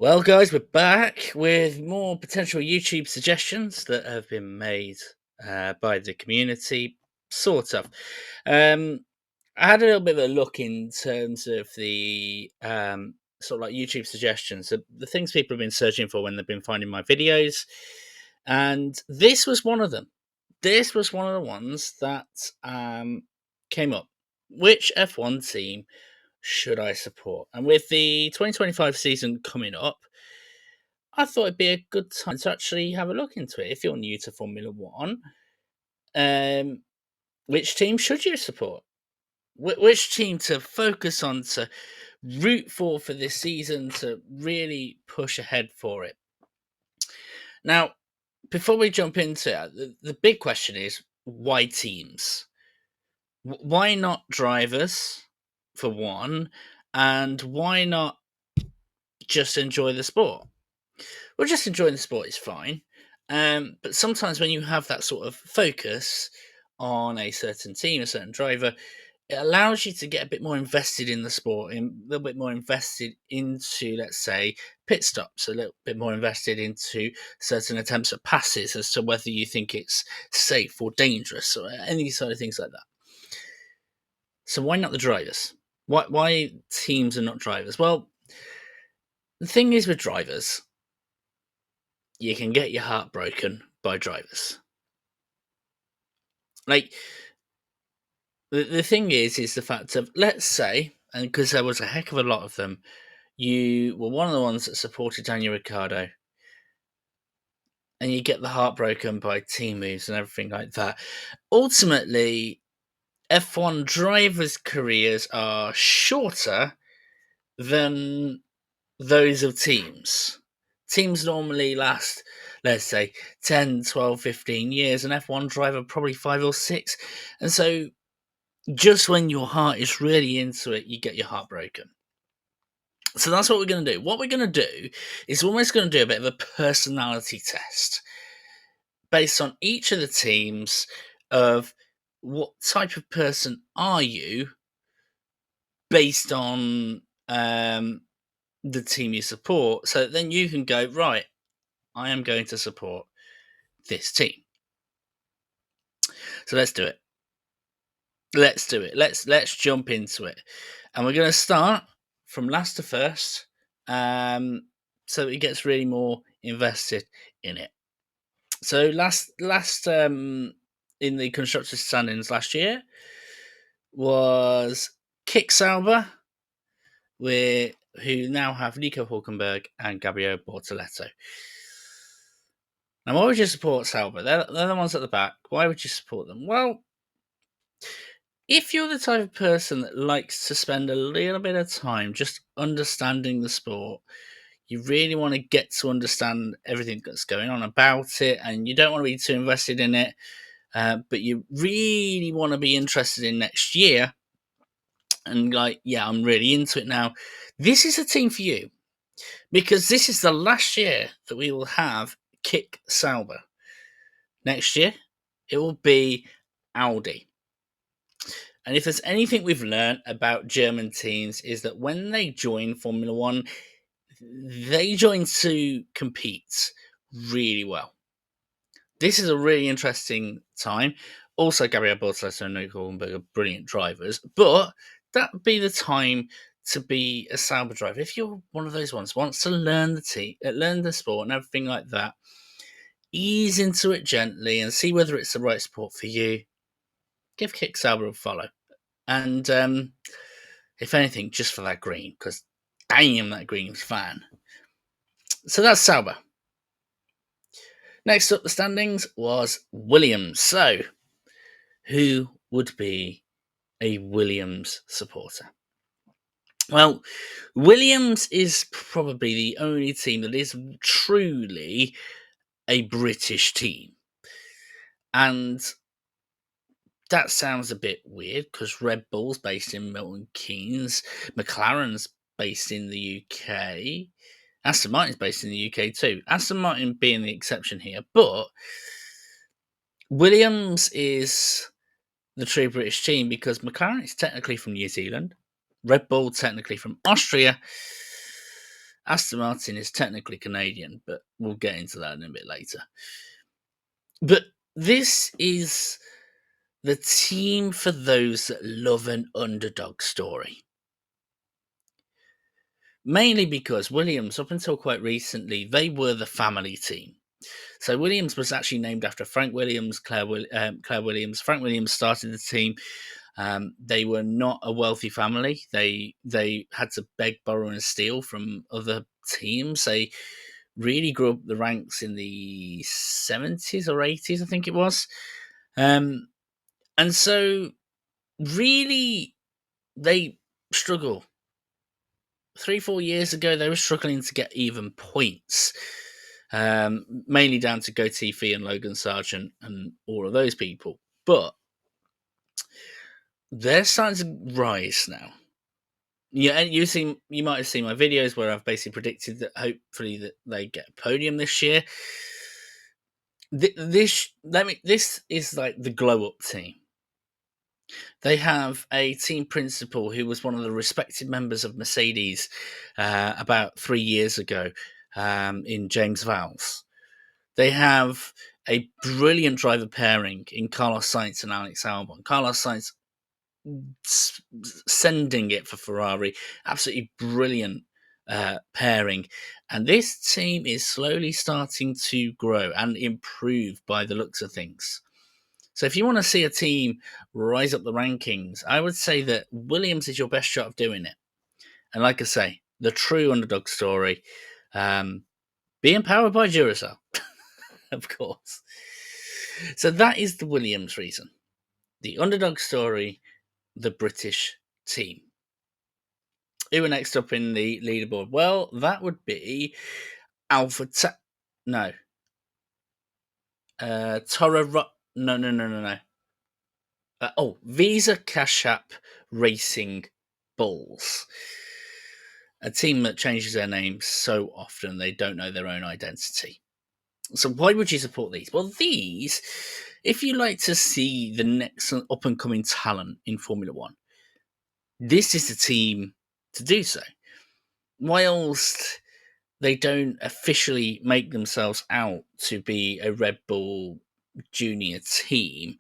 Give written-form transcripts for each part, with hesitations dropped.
Well, guys, we're back with more potential YouTube suggestions that have been made by the community, sort of. Um, I had a little bit of a look in terms of the sort of like YouTube suggestions, the things people have been searching for when they've been finding my videos, and this was one of them. This was one of the ones that came up. Which F1 team should I support? And with the 2025 season coming up, I thought it'd be a good time to actually have a look into it. If you're new to Formula One, um, which team should you support? Which team to focus on, to root for this season, to really push ahead for it? Now, before we jump into it, the big question is why teams? Why not drivers, for one? And why not just enjoy the sport? Well, just enjoying the sport is fine. But sometimes when you have that sort of focus on a certain team, a certain driver, it allows you to get a bit more invested in the sport, a little bit more invested into, let's say, pit stops, a little bit more invested into certain attempts at passes as to whether you think it's safe or dangerous or any sort of things like that. So why not the drivers? Why teams are not drivers? Well, the thing is with drivers, you can get your heart broken by drivers. Like the thing is the fact of, let's say, and because there was a heck of a lot of them, you were one of the ones that supported Daniel Ricciardo, and you get the heart broken by team moves and everything like that. Ultimately, F1 drivers' careers are shorter than those of teams. Teams normally last, let's say, 10, 12, 15 years, an F1 driver probably 5 or 6. And so just when your heart is really into it, you get your heart broken. So that's what we're going to do. What we're going to do is we're almost going to do a bit of a personality test based on each of the teams of what type of person are you based on the team you support. So then you can go, right, I am going to support this team. So let's do it. Let's do it. Let's jump into it, and we're going to start from last to first, so it gets really more invested in it. So last in the constructors' standings last year was Kick Sauber, who now have Nico Hulkenberg and Gabriel Bortoleto. Now, why would you support Sauber? They're the ones at the back. Why would you support them? Well, if you're the type of person that likes to spend a little bit of time just understanding the sport, you really want to get to understand everything that's going on about it, and you don't want to be too invested in it, but you really want to be interested in next year, and like, yeah, I'm really into it now. This is a team for you, because this is the last year that we will have Kick Sauber. Next year, it will be Audi. And if there's anything we've learned about German teams, is that when they join Formula One, they join to compete really well. This is a really interesting time. Also, Gabriel Bortoleto and Nico Hulkenberg are brilliant drivers, but that would be the time to be a Sauber driver. If you're one of those ones wants to learn learn the sport and everything like that, ease into it gently and see whether it's the right sport for you. Give Kick Sauber a follow. And if anything, just for that green, because damn, that green was fine. So that's Sauber. Next up the standings was Williams. So, who would be a Williams supporter? Well, Williams is probably the only team that is truly a British team. And that sounds a bit weird because Red Bull's based in Milton Keynes, McLaren's based in the UK, Aston Martin's based in the UK too. Aston Martin being the exception here, but Williams is the true British team because McLaren is technically from New Zealand, Red Bull technically from Austria, Aston Martin is technically Canadian, but we'll get into that in a bit later. But this is the team for those that love an underdog story. Mainly because Williams, up until quite recently, they were the family team. So Williams was actually named after Frank Williams, Claire Williams. Frank Williams started the team. They were not a wealthy family. They had to beg, borrow, and steal from other teams. They really grew up the ranks in the 70s or 80s, I think it was. And so, really, they struggle. 3-4 years ago, they were struggling to get even points, mainly down to Gotifi and Logan Sargent and all of those people. But they're starting to rise now. Yeah, and you might have seen my videos where I've basically predicted that hopefully that they get a podium this year. This is like the glow up team. They have a team principal who was one of the respected members of Mercedes about 3 years ago, in James Vowles. They have a brilliant driver pairing in Carlos Sainz and Alex Albon. Carlos Sainz sending it for Ferrari, absolutely brilliant pairing. And this team is slowly starting to grow and improve by the looks of things. So if you want to see a team rise up the rankings, I would say that Williams is your best shot of doing it. And like I say, the true underdog story, being powered by Duracell, of course. So that is the Williams reason. The underdog story, the British team. Who are next up in the leaderboard? Well, that would be Alpha. No. Toro. No. Visa Cash App Racing Bulls. A team that changes their name so often they don't know their own identity. So why would you support these? Well, these, if you like to see the next up and coming talent in Formula One, this is the team to do so. Whilst they don't officially make themselves out to be a Red Bull junior team,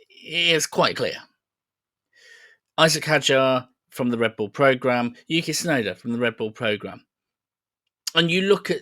it's quite clear. Isaac Hadjar from the Red Bull program, Yuki Tsunoda from the Red Bull program. And you look at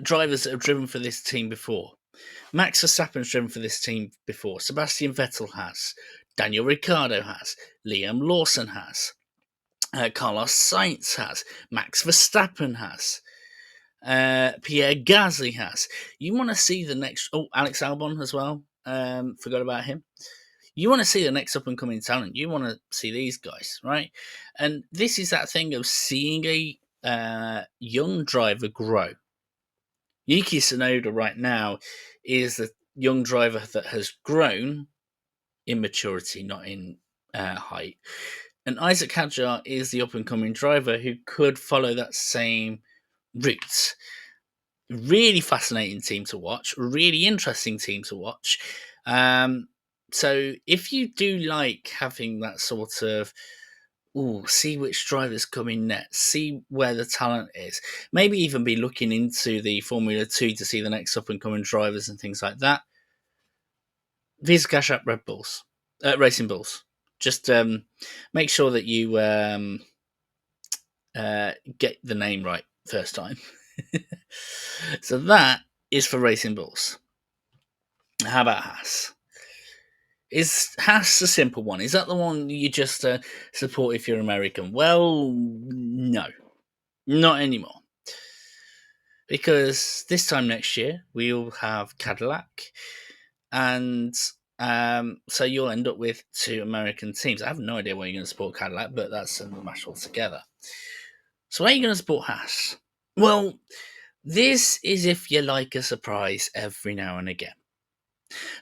drivers that have driven for this team before. Max Verstappen's driven for this team before. Sebastian Vettel has. Daniel Ricciardo has. Liam Lawson has. Carlos Sainz has. Max Verstappen has. Pierre Gasly has. You want to see the next... Oh, Alex Albon as well. Forgot about him. You want to see the next up-and-coming talent. You want to see these guys, right? And this is that thing of seeing a young driver grow. Yuki Tsunoda right now is the young driver that has grown in maturity, not in height. And Isaac Hadjar is the up-and-coming driver who could follow that same route. Really fascinating team to watch. Really interesting team to watch. So if you do like having that sort of, see which drivers come in next, see where the talent is, maybe even be looking into the Formula 2 to see the next up-and-coming drivers and things like that, Visa Cash App Racing Bulls. Just make sure that you get the name right first time. So that is for Racing Bulls. How about Haas? Is Haas a simple one? Is that the one you just support if you're American? Well, no. Not anymore. Because this time next year, we'll have Cadillac. And so you'll end up with 2 American teams. I have no idea why you're going to support Cadillac, but that's another match altogether. So why are you going to support Haas? Well, this is if you like a surprise every now and again.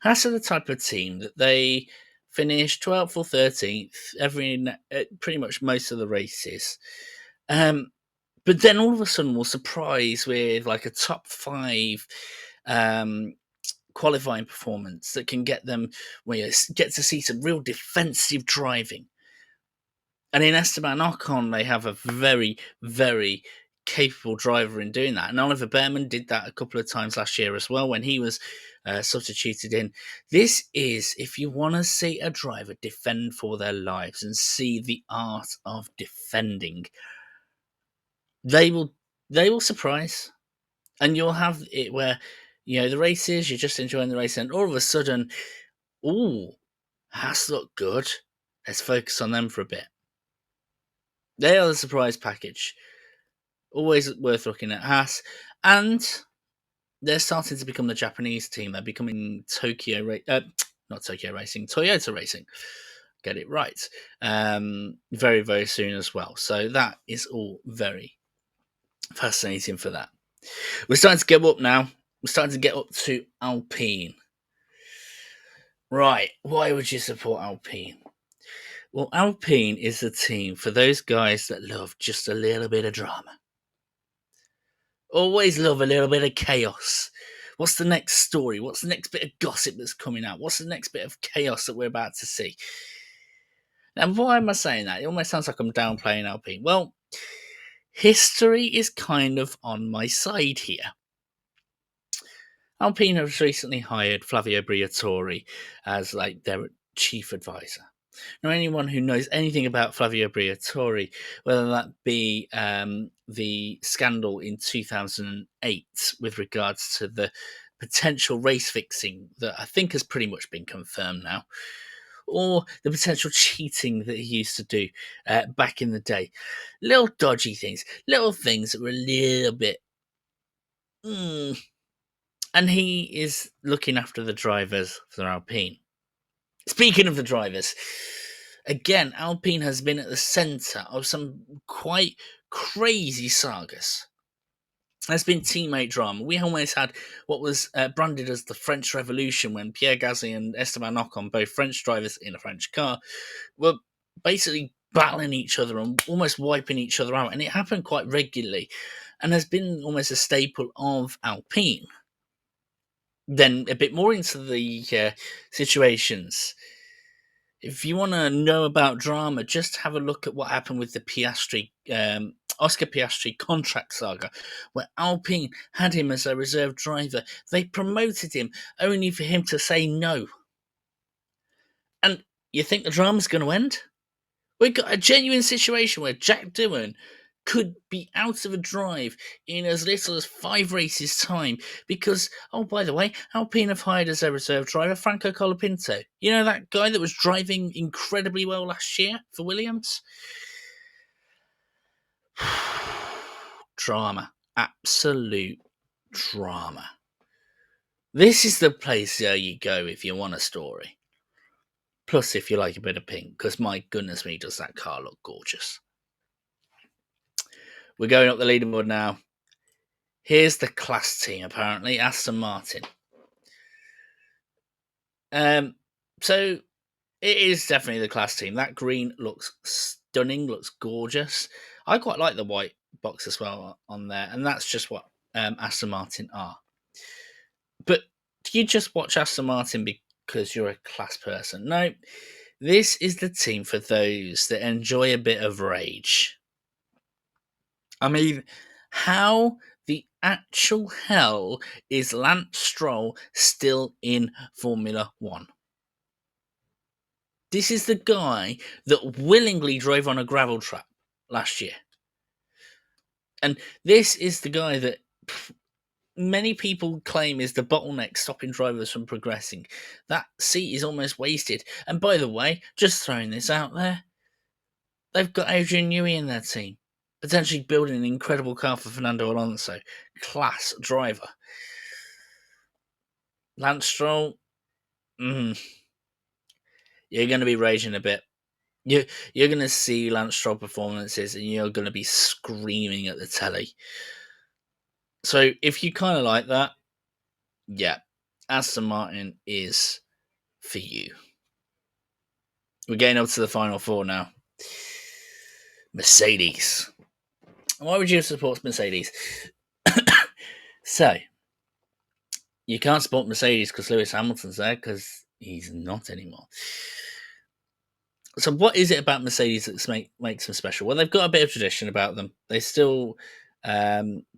Haas are the type of team that they finish 12th or 13th pretty much most of the races. But then all of a sudden we'll surprise with like a top 5 qualifying performance that can get them where you get to see some real defensive driving. And in Esteban Ocon, they have a very, very capable driver in doing that. And Oliver Behrman did that a couple of times last year as well when he was substituted in. This is, if you want to see a driver defend for their lives and see the art of defending, they will surprise. And you'll have it where, the races, you're just enjoying the race, and all of a sudden, ooh, Haas look good. Let's focus on them for a bit. They are the surprise package. Always worth looking at Haas. And they're starting to become the Japanese team. They're becoming not Tokyo Racing, Toyota Racing. Get it right. Very, very soon as well. So that is all very fascinating for that. We're starting to get up now. We're starting to get up to Alpine. Right, why would you support Alpine? Well, Alpine is the team for those guys that love just a little bit of drama. Always love a little bit of chaos. What's the next story? What's the next bit of gossip that's coming out? What's the next bit of chaos that we're about to see? Now, why am I saying that? It almost sounds like I'm downplaying Alpine. Well, history is kind of on my side here. Alpine has recently hired Flavio Briatore as their chief advisor. Now, anyone who knows anything about Flavio Briatore, whether that be the scandal in 2008 with regards to the potential race fixing that I think has pretty much been confirmed now, or the potential cheating that he used to do back in the day, little dodgy things, little things that were a little bit. And he is looking after the drivers for Alpine. Speaking of the drivers, again, Alpine has been at the centre of some quite crazy sagas. There's been teammate drama. We almost had what was branded as the French Revolution when Pierre Gasly and Esteban Ocon, both French drivers in a French car, were basically battling each other and almost wiping each other out. And it happened quite regularly and has been almost a staple of Alpine. Then a bit more into the situations. If you want to know about drama, just have a look at what happened with the Piastri, Oscar Piastri contract saga, where Alpine had him as a reserve driver. They promoted him only for him to say no. And you think the drama's going to end? We've got a genuine situation where Jack Doohan could be out of a drive in as little as 5 races' time because, oh, by the way, Alpine have hired as their reserve driver Franco Colapinto. You know that guy that was driving incredibly well last year for Williams? Drama. Absolute drama. This is the place where you go if you want a story. Plus, if you like a bit of pink, because my goodness me, does that car look gorgeous. We're going up the leaderboard now. Here's the class team, apparently, Aston Martin. So it is definitely the class team. That green looks stunning, looks gorgeous. I quite like the white box as well on there, and that's just what Aston Martin are. But do you just watch Aston Martin because you're a class person? No, this is the team for those that enjoy a bit of rage. I mean, how the actual hell is Lance Stroll still in Formula One? This is the guy that willingly drove on a gravel trap last year. And this is the guy that many people claim is the bottleneck stopping drivers from progressing. That seat is almost wasted. And by the way, just throwing this out there, they've got Adrian Newey in their team, potentially building an incredible car for Fernando Alonso. Class driver. Lance Stroll, you're going to be raging a bit. You're going to see Lance Stroll performances and you're going to be screaming at the telly. So if you kind of like that, yeah, Aston Martin is for you. We're getting up to the final 4 now. Mercedes. Why would you support Mercedes? So, you can't support Mercedes because Lewis Hamilton's there, because he's not anymore. So what is it about Mercedes that makes them special? Well, they've got a bit of tradition about them. They still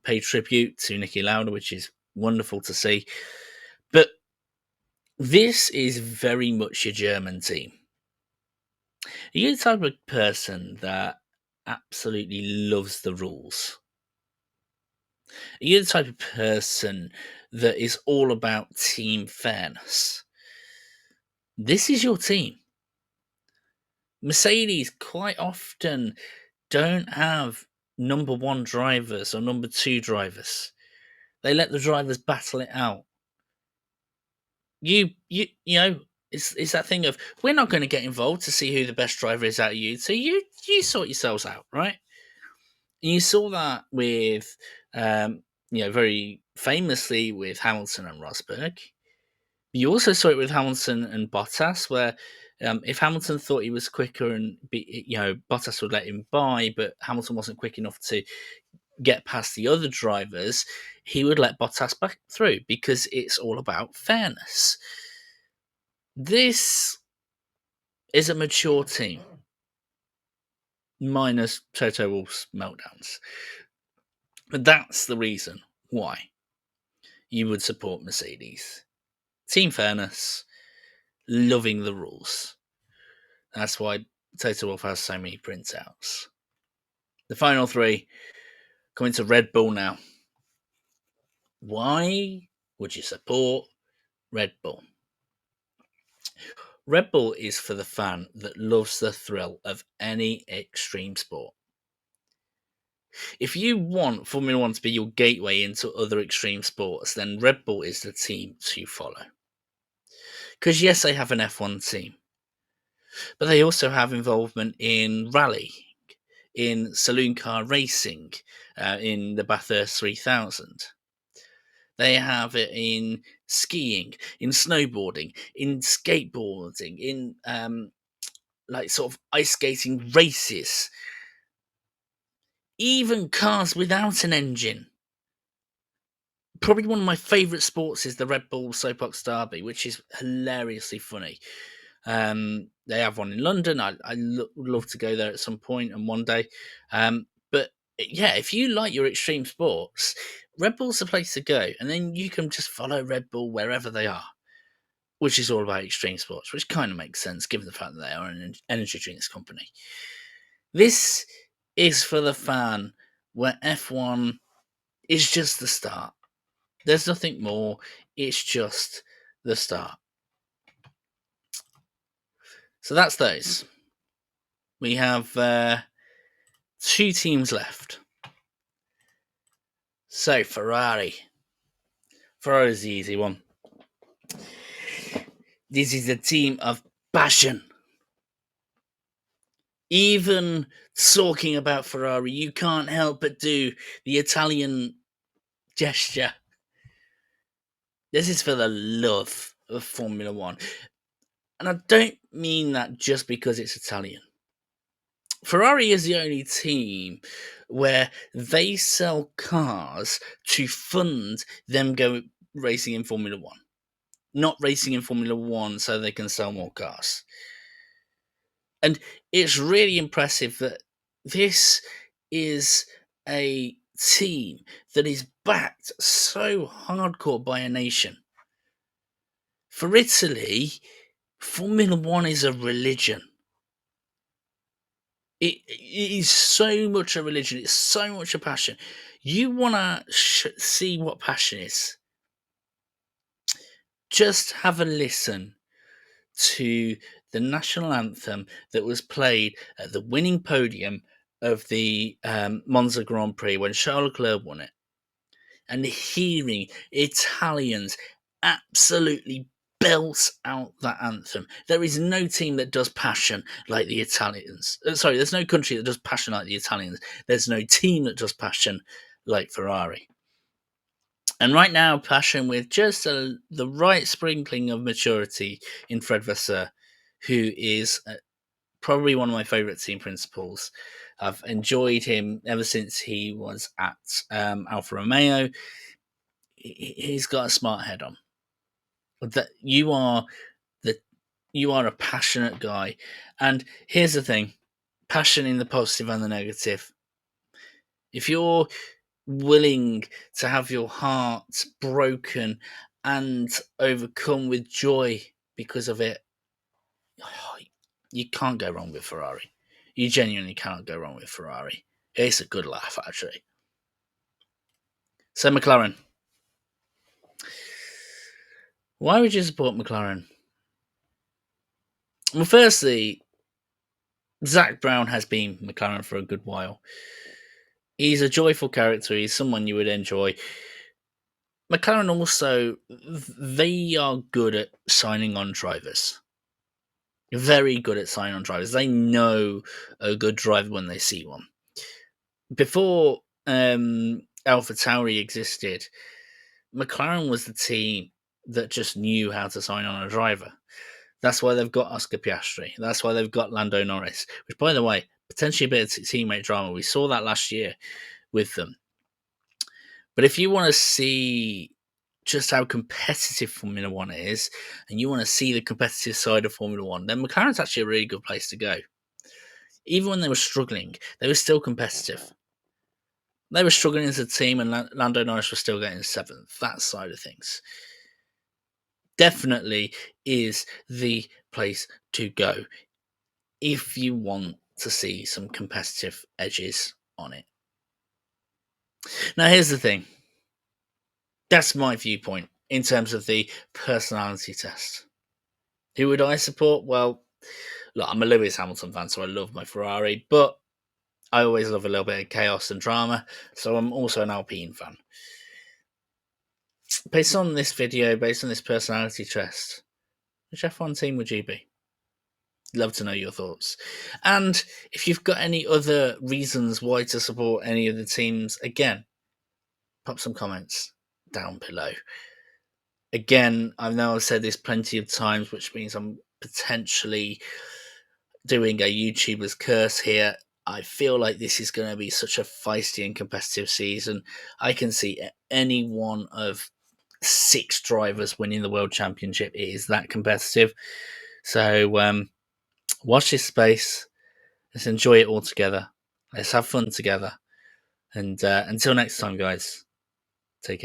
paid tribute to Niki Lauda, which is wonderful to see. But this is very much a German team. Are you the type of person that absolutely loves the rules? Are you the type of person that is all about team fairness? This is your team. Mercedes quite often don't have number one drivers or number two drivers. They let the drivers battle it out. You know, it's that thing of we're not going to get involved to see who the best driver is out of you. So you sort yourselves out, right? And you saw that with very famously with Hamilton and Rosberg. You also saw it with Hamilton and Bottas, where if Hamilton thought he was quicker and Bottas would let him by, but Hamilton wasn't quick enough to get past the other drivers, he would let Bottas back through because it's all about fairness. This is a mature team, minus Toto Wolff's meltdowns. But that's the reason why you would support Mercedes. Team fairness, loving the rules. That's why Toto Wolff has so many printouts. The final three coming to Red Bull now. Why would you support Red Bull? Red Bull is for the fan that loves the thrill of any extreme sport. If you want Formula One to be your gateway into other extreme sports, then Red Bull is the team to follow. Because yes, they have an F1 team, but they also have involvement in rally, in saloon car racing, in the Bathurst 3000. They have it in skiing, in snowboarding, in skateboarding, in sort of ice skating races, even cars without an engine. Probably one of my favourite sports is the Red Bull Soapbox Derby, which is hilariously funny. They have one in London. I would love to go there at some point and one day. But yeah, if you like your extreme sports, Red Bull's the place to go. And then you can just follow Red Bull wherever they are, which is all about extreme sports, which kind of makes sense given the fact that they are an energy drinks company. This is for the fan where F1 is just the start. There's nothing more. It's just the start. So that's those. We have two teams left. So Ferrari. Ferrari's the easy one. This is a team of passion. Even talking about Ferrari, you can't help but do the Italian gesture. This is for the love of Formula One. And I don't mean that just because it's Italian. Ferrari is the only team where they sell cars to fund them go racing in Formula One. Not racing in Formula One so they can sell more cars. And it's really impressive that this is a team that is backed so hardcore by a nation. For Italy, Formula One is a religion. It is so much a religion. It's so much a passion. You want to see what passion is. Just have a listen to the national anthem that was played at the winning podium of the Monza Grand Prix when Charles Leclerc won it, and hearing Italians absolutely belts out that anthem. There is no team that does passion like the Italians. There's no country that does passion like the Italians. There's no team that does passion like Ferrari. And right now, passion with just the right sprinkling of maturity in Fred Vasseur, who is probably one of my favourite team principals. I've enjoyed him ever since he was at Alfa Romeo. He's got a smart head on. That you are a passionate guy, and here's the thing: passion in the positive and the negative. If you're willing to have your heart broken and overcome with joy because of it, you can't go wrong with Ferrari. You genuinely cannot go wrong with Ferrari. It's a good laugh, actually. So, McLaren. Why would you support McLaren? Well, firstly, Zak Brown has been McLaren for a good while. He's a joyful character. He's someone you would enjoy. McLaren also, they are good at signing on drivers. Very good at signing on drivers. They know a good driver when they see one. Before AlphaTauri existed, McLaren was the team that just knew how to sign on a driver. That's why they've got Oscar Piastri. That's why they've got Lando Norris, which, by the way, potentially a bit of teammate drama. We saw that last year with them. But if you want to see just how competitive Formula One is, and you want to see the competitive side of Formula One, then McLaren's actually a really good place to go. Even when they were struggling, they were still competitive. They were struggling as a team, and Lando Norris was still getting seventh. That side of things definitely is the place to go if you want to see some competitive edges on it. Now, here's the thing. That's my viewpoint in terms of the personality test. Who would I support? Well, look, I'm a Lewis Hamilton fan, so I love my Ferrari, but I always love a little bit of chaos and drama, so I'm also an Alpine fan. Based on this video, based on this personality test, which F1 team would you be? Love to know your thoughts. And if you've got any other reasons why to support any of the teams, again, pop some comments down below. Again, I know I've said this plenty of times, which means I'm potentially doing a YouTuber's curse here. I feel like this is going to be such a feisty and competitive season. I can see any one of 6 drivers winning the World Championship. It is that competitive. So watch this space. Let's enjoy it all together. Let's have fun together. And until next time, guys.